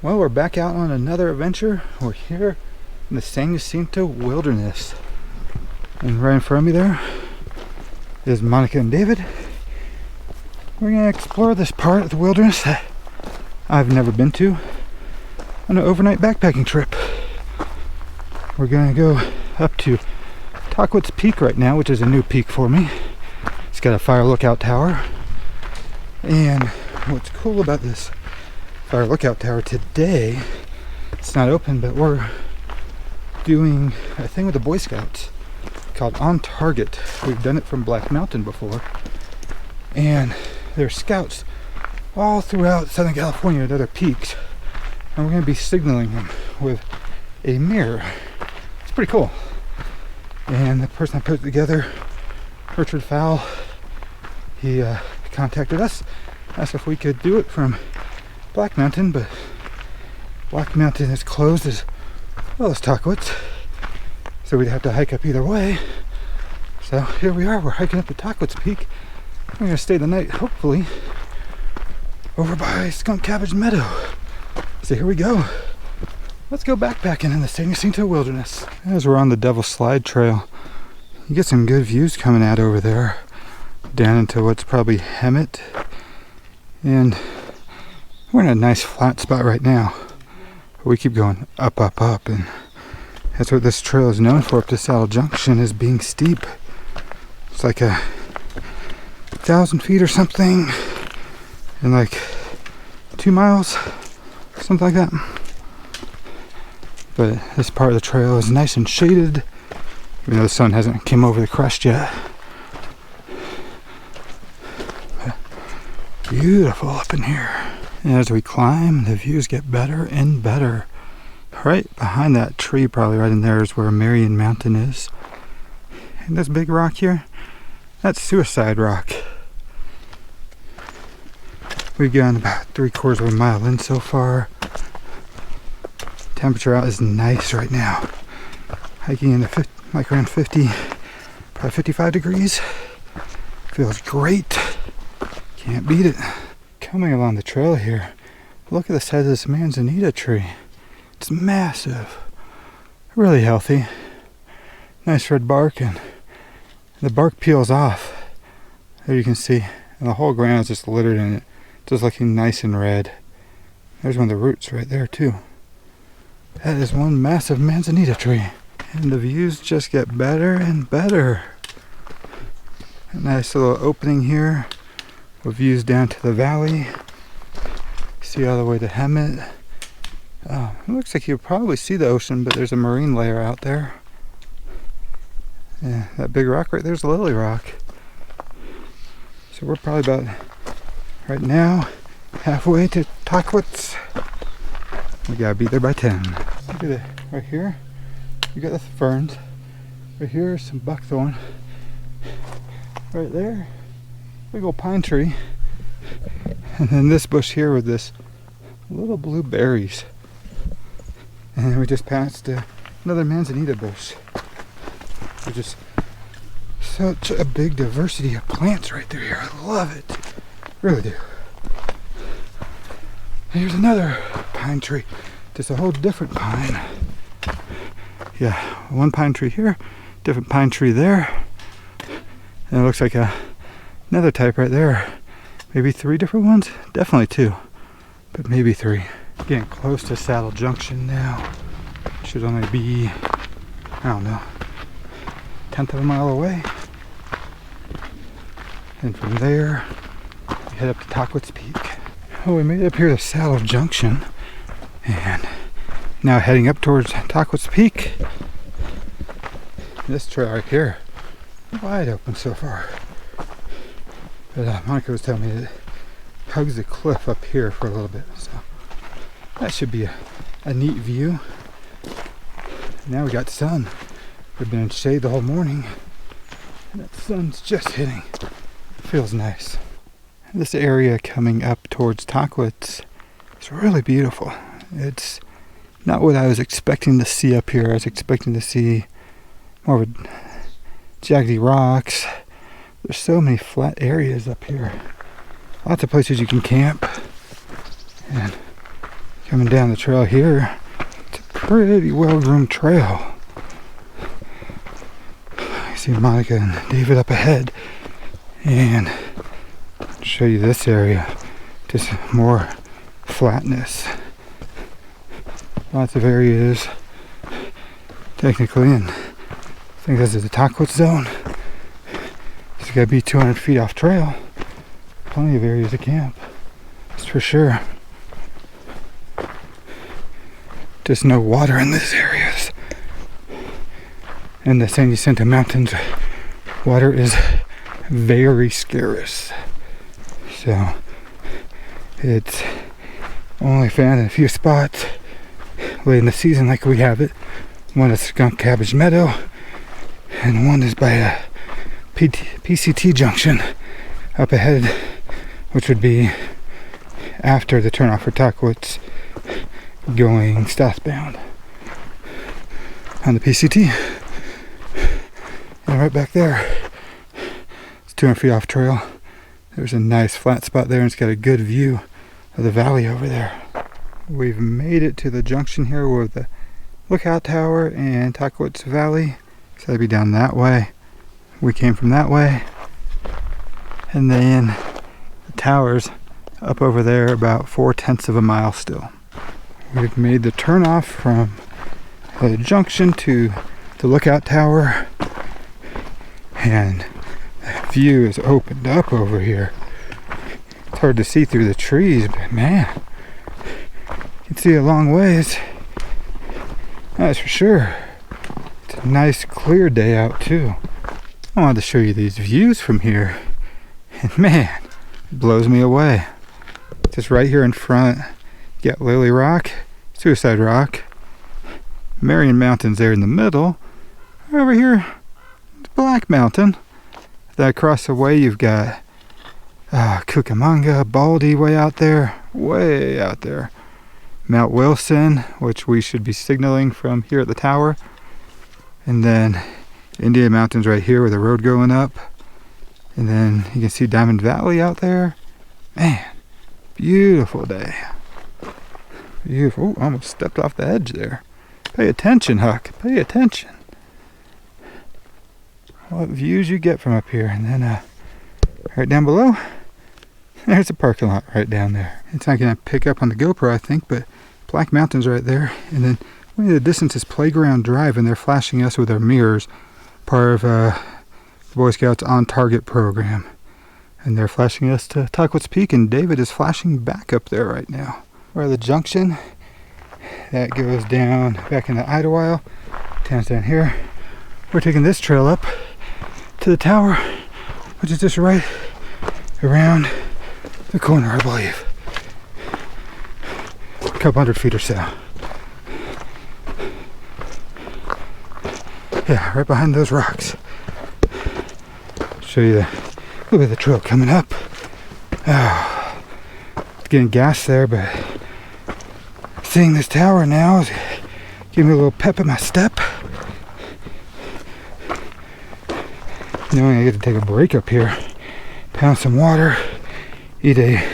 Well, we're back out on another adventure. We're here in the San Jacinto Wilderness. And right in front of me there is Monica and David. We're going to explore this part of the wilderness that I've never been to on an overnight backpacking trip. We're going to go up to Tahquitz Peak right now, which is a new peak for me. It's got a fire lookout tower. And what's cool about this fire lookout tower today, it's not open, but we're doing a thing with the Boy Scouts called On Target. We've done it from Black Mountain before, and there's scouts all throughout Southern California at other peaks, and we're going to be signaling them with a mirror. It's pretty cool. And the person that put it together, Richard Fowle, he contacted us, asked if we could do it from Black Mountain, but Black Mountain is closed as well as Tahquitz, so we'd have to hike up either way. So here we are, we're hiking up to Tahquitz Peak. We're going to stay the night, hopefully, over by Skunk Cabbage Meadow. So here we go. Let's go backpacking in the San Jacinto Wilderness. As we're on the Devil's Slide Trail, you get some good views coming out over there, down into what's probably Hemet, and we're in a nice flat spot right now. We keep going up, up, up, and that's what this trail is known for up to Saddle Junction, is being steep. It's like 1,000 feet or something in like 2 miles, something like that. But this part of the trail is nice and shaded, even though the sun hasn't come over the crest yet. But beautiful up in here. And as we climb, the views get better and better. Right behind that tree, probably right in there, is where Marion Mountain is. And this big rock here, that's Suicide Rock. We've gone about 3/4 of a mile in so far. Temperature out is nice right now. Hiking in the like around 50, probably 55 degrees. Feels great. Can't beat it. Coming along the trail here, look at the size of this manzanita tree. It's massive, really healthy, nice red bark, and the bark peels off, there you can see, and the whole ground is just littered in it, just looking nice and red. There's one of the roots right there too. That is one massive manzanita tree, and the views just get better and better. A nice little opening here with views down to the valley. See all the way to Hemet. It looks like you'll probably see the ocean, but there's a marine layer out there. Yeah, that big rock right there's Lily Rock. So we're probably about, right now, halfway to Tahquitz. We gotta be there by 10. Look at it, right here. You got the ferns. Right here is some buckthorn. Right there, big old pine tree. And then this bush here with this little blue berries. And then we just passed another manzanita bush. There's just such a big diversity of plants right through here. I love it. Really do. And here's another pine tree. Just a whole different pine. Yeah, one pine tree here, different pine tree there. And it looks like another type right there. Maybe 3 different ones? Definitely 2, but maybe 3. Getting close to Saddle Junction now. Should only be, I don't know, 1/10 of a mile away. And from there, we head up to Tahquitz Peak. Oh, we made it up here to Saddle Junction, and now heading up towards Tahquitz Peak. This trail right here, wide open so far. But Monica was telling me that it hugs the cliff up here for a little bit, so that should be a neat view. Now we got sun. We've been in shade the whole morning, and that sun's just hitting. Feels nice. This area coming up towards Tahquitz is really beautiful. It's not what I was expecting to see up here. I was expecting to see more of a jaggedy rocks. There's so many flat areas up here. Lots of places you can camp. And Coming down the trail here, it's a pretty well-groomed trail. I see Monica and David up ahead, and I'll show you this area, just more flatness. Lots of areas, technically, and I think this is the Tahquitz zone. It's got to be 200 feet off trail. Plenty of areas to camp, that's for sure. Just no water in these areas. In the San Jacinto Mountains, water is very scarce. So it's only found in a few spots late in the season like we have it. One is Skunk Cabbage Meadow, and one is by a PCT junction up ahead, which would be after the turnoff for Tahquitz, going southbound on the PCT. And right back there, it's 200 feet off trail. There's a nice flat spot there, and it's got a good view of the valley over there. We've made it to the junction here with the lookout tower and Tahquitz Valley. So that'd be down that way. We came from that way. And then the tower's up over there about 4/10 of a mile still. We've made the turnoff from the junction to the lookout tower, and the view is opened up over here. It's hard to see through the trees, but man, you can see a long ways. That's for sure. It's a nice clear day out too. I wanted to show you these views from here, and man, it blows me away. Just right here in front, you got Lily Rock, Suicide Rock, Marion Mountains there in the middle. Over here, it's Black Mountain. Then across the way, you've got Cucamonga, Baldy way out there. Mount Wilson, which we should be signaling from here at the tower. And then Indian Mountains right here with the road going up. And then you can see Diamond Valley out there. Man, beautiful day. Beautiful. Ooh, almost stepped off the edge there. Pay attention, Huck. Pay attention. What views you get from up here. And then right down below, there's a parking lot right down there. It's not going to pick up on the GoPro, I think, but Black Mountain's right there. And then way in the distance is Playground Drive, and they're flashing us with their mirrors. Part of the Boy Scouts On Target program. And they're flashing us to Tahquitz Peak, and David is flashing back up there right now. We're at the junction. That goes down back into Idlewild. Town's down here. We're taking this trail up to the tower, which is just right around the corner, I believe. A couple hundred feet or so. Yeah, right behind those rocks. Show you the look at the trail coming up. Oh, it's getting gas there, but seeing this tower now is giving me a little pep in my step. Knowing I get to take a break up here, pound some water, eat a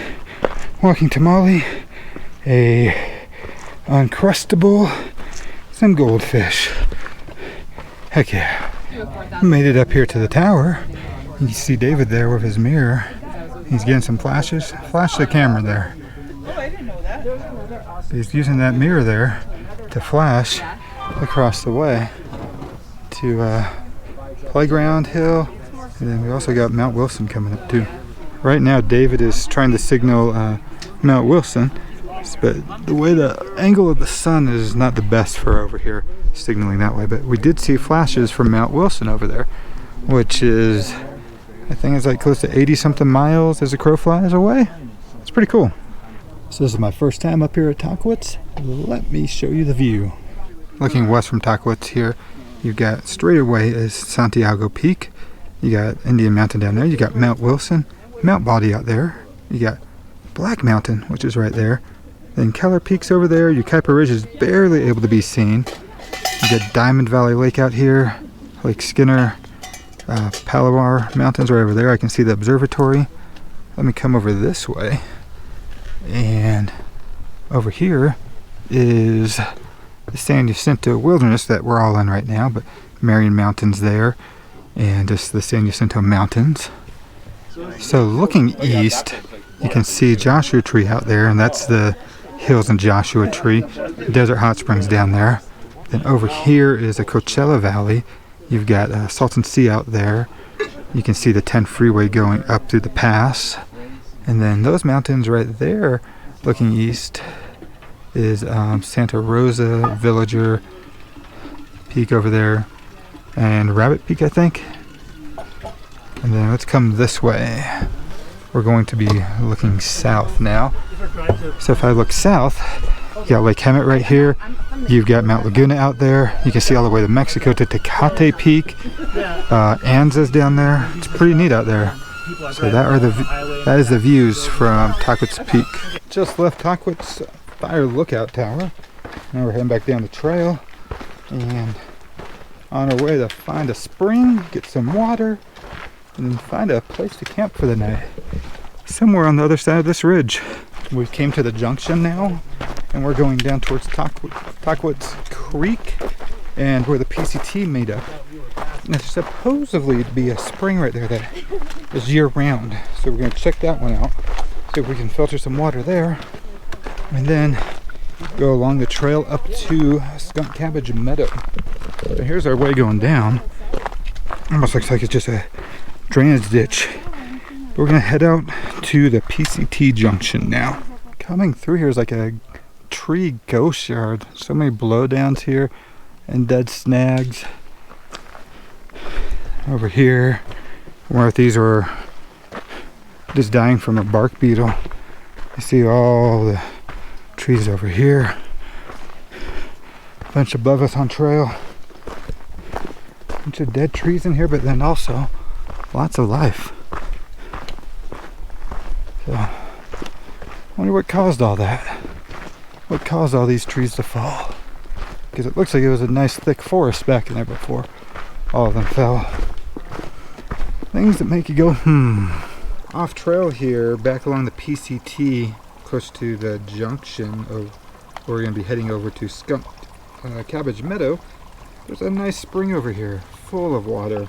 walking tamale, a Uncrustable, some goldfish. Heck yeah. Made it up here to the tower. You can see David there with his mirror. He's getting some flashes. Flash the camera there. He's using that mirror there to flash across the way to Playground Hill. And then we also got Mount Wilson coming up too. Right now David is trying to signal Mount Wilson, but the way the angle of the sun is not the best for over here signaling that way. But we did see flashes from Mount Wilson over there, which is, I think it's like close to 80 something miles as a crow flies away. It's pretty cool. So this is my first time up here at Tahquitz. Let me show you the view. Looking west from Tahquitz here, you've got straight away is Santiago Peak. You got Indian Mountain down there. You got Mount Wilson, Mount Baldy out there. You got Black Mountain, which is right there. Then Keller Peak's over there. Your Kuiper Ridge is barely able to be seen. You got Diamond Valley Lake out here, Lake Skinner, Palomar Mountains right over there. I can see the observatory. Let me come over this way. And over here, is the San Jacinto Wilderness that we're all in right now, but Marion Mountains there, and just the San Jacinto Mountains. So looking east, you can see Joshua Tree out there, and that's the Hills and Joshua Tree. Desert Hot Springs down there. Then over here is the Coachella Valley. You've got Salton Sea out there. You can see the 10 freeway going up through the pass. And then those mountains right there, looking east, is Santa Rosa, Villager Peak over there, and Rabbit Peak, I think. And then let's come this way. We're going to be looking south now. So if I look south, you got Lake Hemet right here. You've got Mount Laguna out there. You can see all the way to Mexico to Tecate Peak. Anza's down there. It's pretty neat out there. So that is the views from Tahquitz Peak. Just left Tahquitz Fire Lookout Tower. Now we're heading back down the trail and on our way to find a spring, get some water, and then find a place to camp for the night. Somewhere on the other side of this ridge. We came to the junction now, and we're going down towards Tahquitz Creek, and where the PCT made up. And there's supposedly to be a spring right there that is year-round. So we're going to check that one out, see if we can filter some water there, and then go along the trail up to Skunk Cabbage Meadow. So here's our way going down. Almost looks like it's just a drainage ditch. We're going to head out to the PCT junction now. Coming through here is like a tree ghost yard. So many blowdowns here and dead snags. Over here, where these are just dying from a bark beetle. You see all the trees over here. A bunch above us on trail. A bunch of dead trees in here, but then also lots of life. So, I wonder what caused all that. What caused all these trees to fall? Because it looks like it was a nice thick forest back in there before all of them fell. Things that make you go, Off trail here, back along the PCT, close to the junction of where we're going to be heading over to Skunk Cabbage Meadow. There's a nice spring over here, full of water.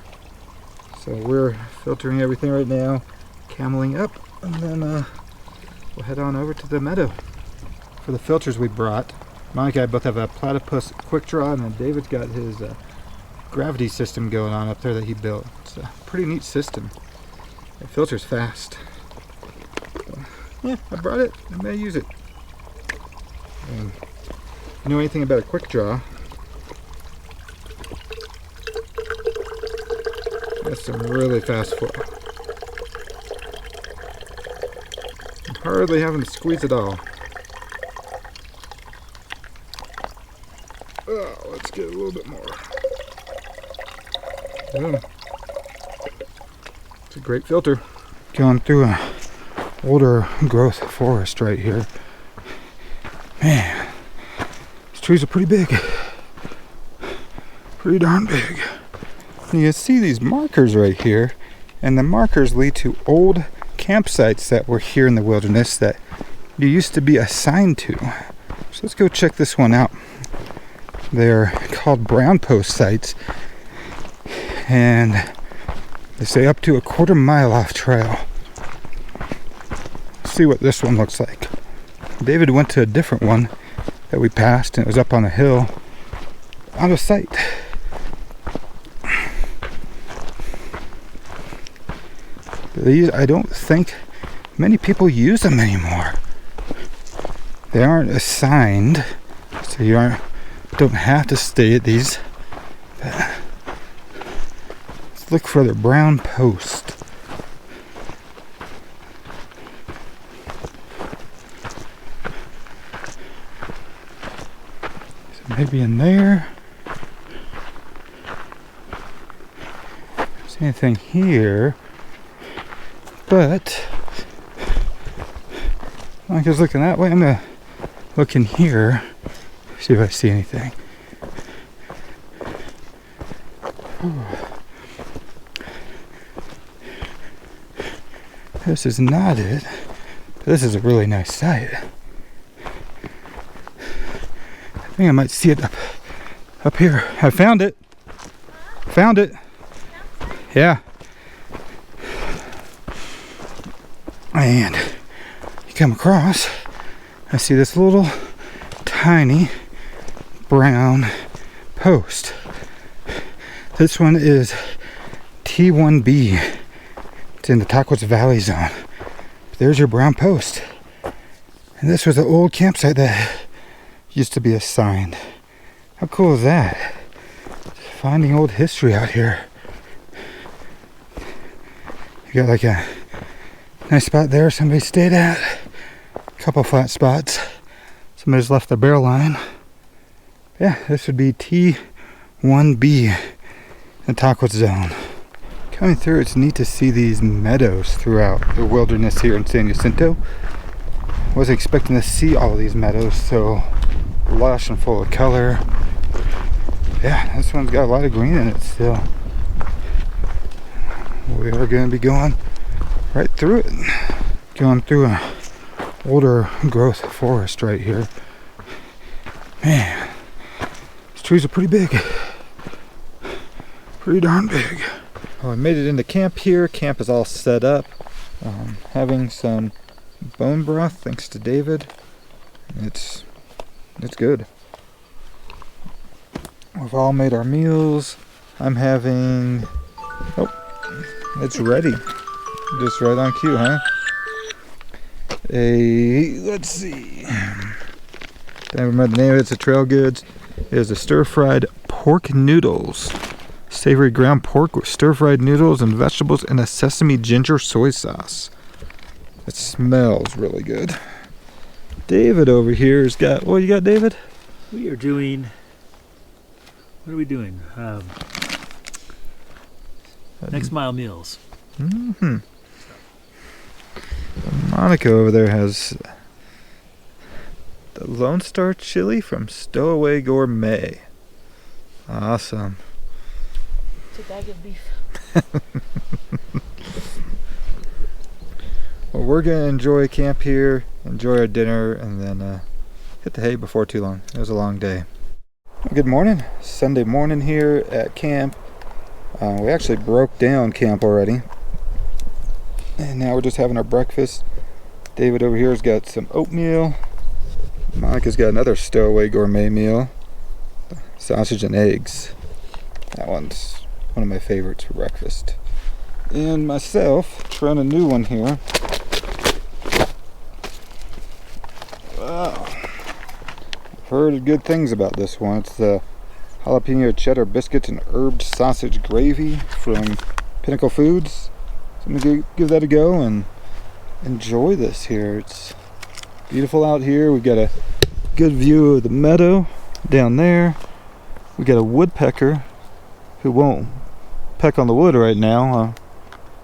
So we're filtering everything right now, cameling up, and then we'll head on over to the meadow. For the filters we brought, Monica and I both have a Platypus Quick Draw, and then David's got his gravity system going on up there that he built. It's a pretty neat system. It filters fast. So, yeah, I brought it. I may use it. And if you know anything about a quick draw, that's some really fast flow. I'm hardly having to squeeze it all. Oh, let's get a little bit more. Oh. It's a great filter. Going through a older growth forest right here. Man, these trees are pretty big. Pretty darn big. And you can see these markers right here, and the markers lead to old campsites that were here in the wilderness that you used to be assigned to. So let's go check this one out. They're called brown post sites, and they say up to a quarter-mile off trail. Let's see what this one looks like. David went to a different one that we passed, and it was up on a hill on a site. These, I don't think many people use them anymore. They aren't assigned, so you don't have to stay at these. But let's look for the brown post. So maybe in there. See anything here? But like I was looking that way, I'm gonna look in here, see if I see anything. This is not it. This is a really nice site. think I might see it up here. I found it. Found it. Yeah. And you come across, I see this little tiny brown post. This one is T1B. It's in the Tahquitz Valley zone. There's your brown post. And this was an old campsite that used to be assigned. How cool is that? Finding old history out here. You got like a nice spot there somebody stayed at. A couple flat spots. Somebody's left the barrel line. Yeah, this would be T1B in the Tahquitz zone. Coming through, it's neat to see these meadows throughout the wilderness here in San Jacinto. Wasn't expecting to see all these meadows so lush and full of color. Yeah, this one's got a lot of green in it still. We are going to be going right through it. Going through an older growth forest right here. Man, these trees are pretty big. Pretty darn big. Well, I made it into camp here. Camp is all set up. Having some bone broth thanks to David. It's good. We've all made our meals. I'm having... Oh, it's ready. Just right on cue, huh? Let's see. I remember the name of it. It's a Trail Goods. It is a stir-fried pork noodles. Savory ground pork with stir-fried noodles and vegetables and a sesame ginger soy sauce. It smells really good. David over here has got... What you got, David? We are doing... What are we doing? Next mile meals. Mm-hmm. Monica over there has the Lone Star chili from Stowaway Gourmet. Awesome. It's a bag of beef. Well, we're going to enjoy camp here, enjoy our dinner, and then hit the hay before too long. It was a long day. Good morning. Sunday morning here at camp. We actually broke down camp already. And now we're just having our breakfast. David over here has got some oatmeal. Monica's got another Stowaway Gourmet meal. Sausage and eggs. That one's one of my favorites for breakfast. And myself, trying a new one here. Wow. I've heard good things about this one. It's the jalapeno cheddar biscuits and herbed sausage gravy from Pinnacle Foods. So I'm going to give that a go and enjoy this here. It's beautiful out here. We've got a good view of the meadow down there. We got a woodpecker who won't peck on the wood right now.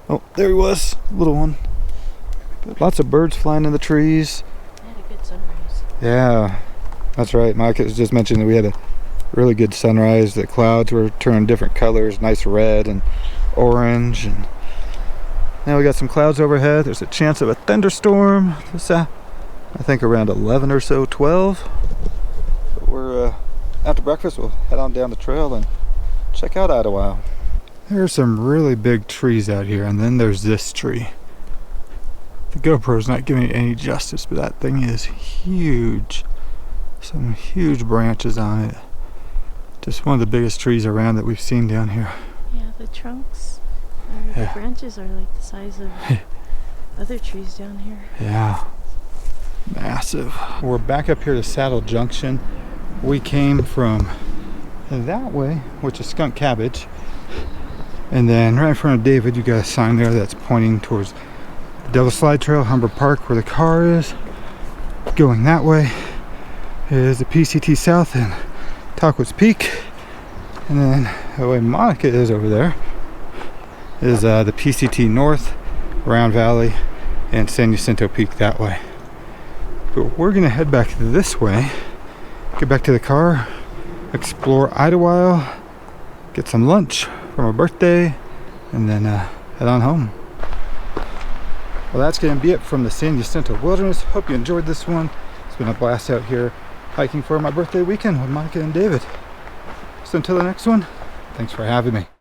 Oh, there he was, little one. But lots of birds flying in the trees. I had a good sunrise. Yeah, that's right. Mike has just mentioned that we had a really good sunrise. The clouds were turning different colors, nice red and orange. And now we got some clouds overhead. There's a chance of a thunderstorm. This, I think around 11 or so, 12. But we're after breakfast, we'll head on down the trail and check out Idlewild. There are some really big trees out here, and then there's this tree. The GoPro's not giving it any justice, but that thing is huge. Some huge branches on it. Just one of the biggest trees around that we've seen down here. Yeah, the trunks, the branches are like the size of other trees down here. Yeah, massive. We're back up here to Saddle Junction. We came from that way, which is Skunk Cabbage. And then right in front of David, you got a sign there that's pointing towards the Devil Slide Trail, Humber Park, where the car is. Going that way is the PCT South and Tahquitz Peak. And then the way Monica is over there is the PCT North, Round Valley, and San Jacinto Peak that way. But we're gonna head back this way, get back to the car, explore Idlewild, get some lunch from our birthday, and then head on home. Well, that's going to be it from the San Jacinto Wilderness. Hope you enjoyed this one. It's been a blast out here. hiking for my birthday weekend with Monica and David. So until the next one, thanks for having me.